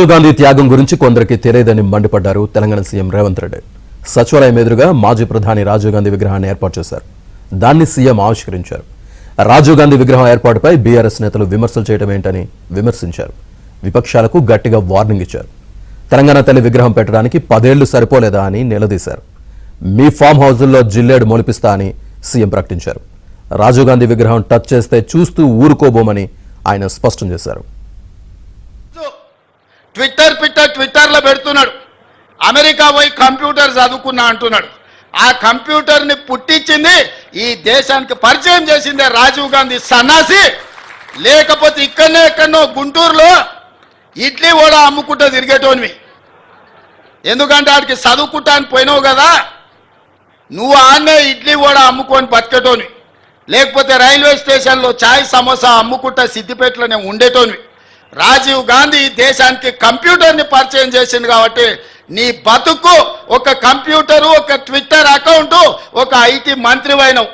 రాజీవ్ గాంధీ త్యాగం గురించి కొందరికి తెలియదని మండిపడ్డారు తెలంగాణ సీఎం రేవంత్ రెడ్డి. సచివాలయం ఎదురుగా మాజీ ప్రధాని రాజీవ్ గాంధీ విగ్రహాన్ని ఏర్పాటు చేశారు. దాన్ని సీఎం ఆవిష్కరించారు. రాజీవ్ గాంధీ విగ్రహం ఏర్పాటుపై బీఆర్ఎస్ నేతలు విమర్శలు చేయడం ఏంటని విమర్శించారు. విపక్షాలకు గట్టిగా వార్నింగ్ ఇచ్చారు. తెలంగాణ తల్లి విగ్రహం పెట్టడానికి 10 ఏళ్లు సరిపోలేదా అని నిలదీశారు. మీ ఫామ్ హౌజుల్లో జిల్లేడు మొలిపిస్తా అని సీఎం ప్రకటించారు. రాజీవ్ గాంధీ విగ్రహం టచ్ చేస్తే చూస్తూ ఊరుకోబోమని ఆయన స్పష్టం చేశారు. ట్విట్టర్లో పెడుతున్నాడు, అమెరికా పోయి కంప్యూటర్ చదువుకున్నా అంటున్నాడు. ఆ కంప్యూటర్ని పుట్టించింది, ఈ దేశానికి పరిచయం చేసిందే రాజీవ్ గాంధీ సన్నాసి. లేకపోతే ఎక్కడో గుంటూరులో ఇడ్లీ కూడా అమ్ముకుంటూ తిరిగేటోనివి. ఎందుకంటే ఆడికి చదువుకుంటానికి పోయినావు కదా, నువ్వు ఆన్నే ఇడ్లీ కూడా అమ్ముకొని బతికేటోనివి. లేకపోతే రైల్వే స్టేషన్లో ఛాయ్ సమోసా అమ్ముకుంటా సిద్దిపేటలోనే ఉండేటోనివి. రాజీవ్ గాంధీ దేశానికి కంప్యూటర్ని పరిచయం చేసింది కాబట్టి నీ బతుకు ఒక కంప్యూటరు, ఒక ట్విట్టర్ అకౌంటు, ఒక ఐటీ మంత్రివైనవు.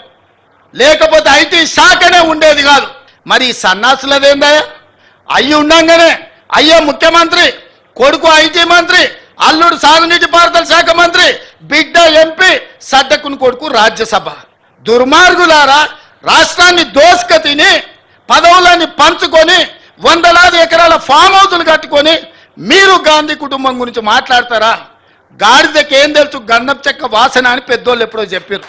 లేకపోతే ఐటీ శాఖనే ఉండేది కాదు. మరి సన్నాసులదేందా? అయ్యి ఉండంగానే అయ్యే ముఖ్యమంత్రి, కొడుకు ఐటీ మంత్రి, అల్లుడు సాగునీటి పారుదల శాఖ మంత్రి, బిడ్డ ఎంపీ, సడ్డకుని కొడుకు రాజ్యసభ. దుర్మార్గులారా, రాష్ట్రాన్ని దోసుక తిని పదవులని పంచుకొని వందలాది ఎకరాల ఫామ్ హౌజులు కట్టుకొని మీరు గాంధీ కుటుంబం గురించి మాట్లాడతారా? గాడిదకి ఏం తెలుసు గంధం చెక్క వాసన అని పెద్దోళ్ళు ఎప్పుడో చెప్పారు.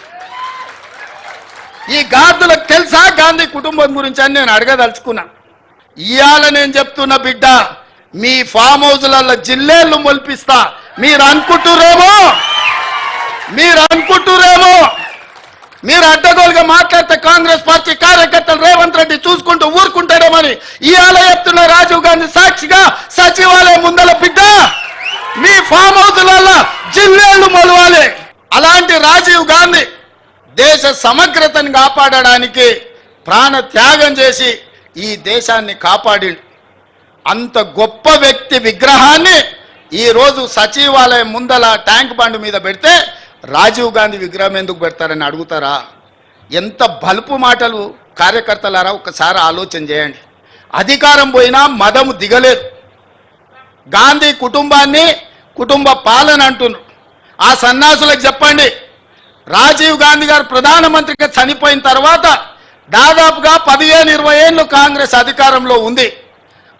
ఈ గాడిదలకు తెలుసా గాంధీ కుటుంబం గురించి అని నేను అడగదలుచుకున్నా. ఇవాళ నేను చెప్తున్న బిడ్డ, మీ ఫామ్ హౌజులలో జిల్లేళ్ళు మొలిపిస్తా. మీరు అనుకుంటురేమో మీరు అడ్డగోలుగా మాట్లాడితే కాంగ్రెస్ పార్టీ కార్యకర్తలు రేవంత్ రెడ్డి చూసుకుంటూ ఊరుకుంటాడేమని ఇవాళ చెప్తున్న రాజీవ్ గాంధీ సాక్షిగా సచివాలయం ముందల బిడ్డ, మీ ఫామ్ హౌజులలో జిల్లేళ్ళు మొలవాలి. అలాంటి రాజీవ్ గాంధీ దేశ సమగ్రతను కాపాడడానికి ప్రాణ త్యాగం చేసి ఈ దేశాన్ని కాపాడి అంత గొప్ప వ్యక్తి విగ్రహాన్ని ఈరోజు సచివాలయం ముందల ట్యాంక్ బండ్ మీద పెడితే రాజీవ్ గాంధీ విగ్రహం ఎందుకు పెడతారని అడుగుతారా? ఎంత బలుపు మాటలు కార్యకర్తలారా, ఒకసారి ఆలోచన చేయండి. అధికారం పోయినా మదము దిగలేదు. గాంధీ కుటుంబాన్ని కుటుంబ పాలన అంటున్నారు. ఆ సన్నాసులకు చెప్పండి, రాజీవ్ గాంధీ గారు ప్రధానమంత్రిగా చనిపోయిన తర్వాత దాదాపుగా 15-20 ఏళ్ళు కాంగ్రెస్ అధికారంలో ఉంది.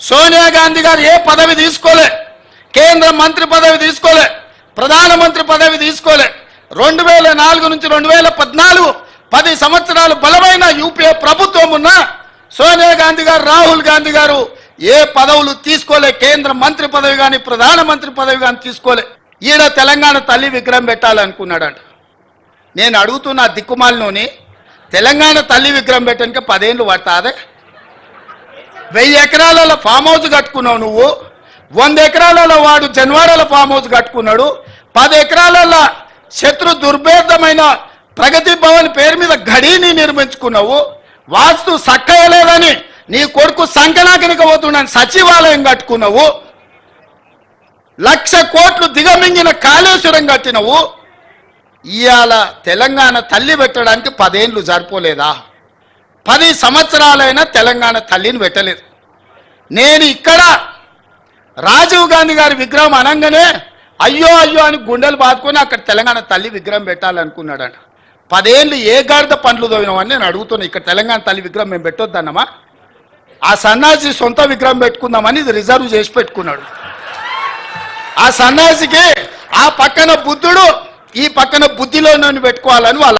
సోనియా గాంధీ గారు ఏ పదవి తీసుకోలే, కేంద్ర మంత్రి పదవి తీసుకోలే, ప్రధానమంత్రి పదవి తీసుకోలే. 2004 నుంచి 2014 10 సంవత్సరాలు బలమైన యూపీఏ ప్రభుత్వం ఉన్న సోనియా గాంధీ గారు, రాహుల్ గాంధీ గారు ఏ పదవులు తీసుకోలే. కేంద్ర మంత్రి పదవి కానీ ప్రధానమంత్రి పదవి కానీ తీసుకోలే. ఈడ తెలంగాణ తల్లి విగ్రహం పెట్టాలనుకున్నాడంట. నేను అడుగుతున్న దిక్కుమాలినోని, తెలంగాణ తల్లి విగ్రహం పెట్టడానికి 10 ఏళ్ళు పడతాదే? 1000 ఎకరాలలో ఫామ్ హౌస్ కట్టుకున్నావు నువ్వు, 100 ఎకరాలలో వాడు జన్వాడల ఫామ్ హౌస్ కట్టుకున్నాడు, 10 ఎకరాలలో శత్రు దుర్భేదమైన ప్రగతి భవన్ పేరు మీద గడిని నిర్మించుకున్నావు. వాస్తు సక్కయలేదని నీ కొడుకు సంకనాకనికి పోతున్నాను సచివాలయం కట్టుకున్నావు. 1,00,000 కోట్లు దిగమింగిన కాళేశ్వరం కట్టినవు. ఇవాళ తెలంగాణ తల్లి పెట్టడానికి 10 ఏళ్ళు సరిపోలేదా? 10 సంవత్సరాలైనా తెలంగాణ తల్లిని పెట్టలేదు. నేను ఇక్కడ రాజీవ్ గాంధీ గారి విగ్రహం అనగానే అయ్యో అయ్యో అని గుండెలు బాదుకొని అక్కడ తెలంగాణ తల్లి విగ్రహం పెట్టాలనుకున్నాడంట. 10 ఏళ్ళు ఏ గాడిద పండ్లు తోవినామని నేను అడుగుతున్నా. ఇక్కడ తెలంగాణ తల్లి విగ్రహం మేము పెట్టొద్దన్నమా? ఆ సన్నాసి సొంత విగ్రహం పెట్టుకుందామని ఇది రిజర్వ్ చేసి పెట్టుకున్నాడు. ఆ సన్నాసికి ఆ పక్కన బుద్ధుడు, ఈ పక్కన బుద్ధిలో పెట్టుకోవాలని వాళ్ళ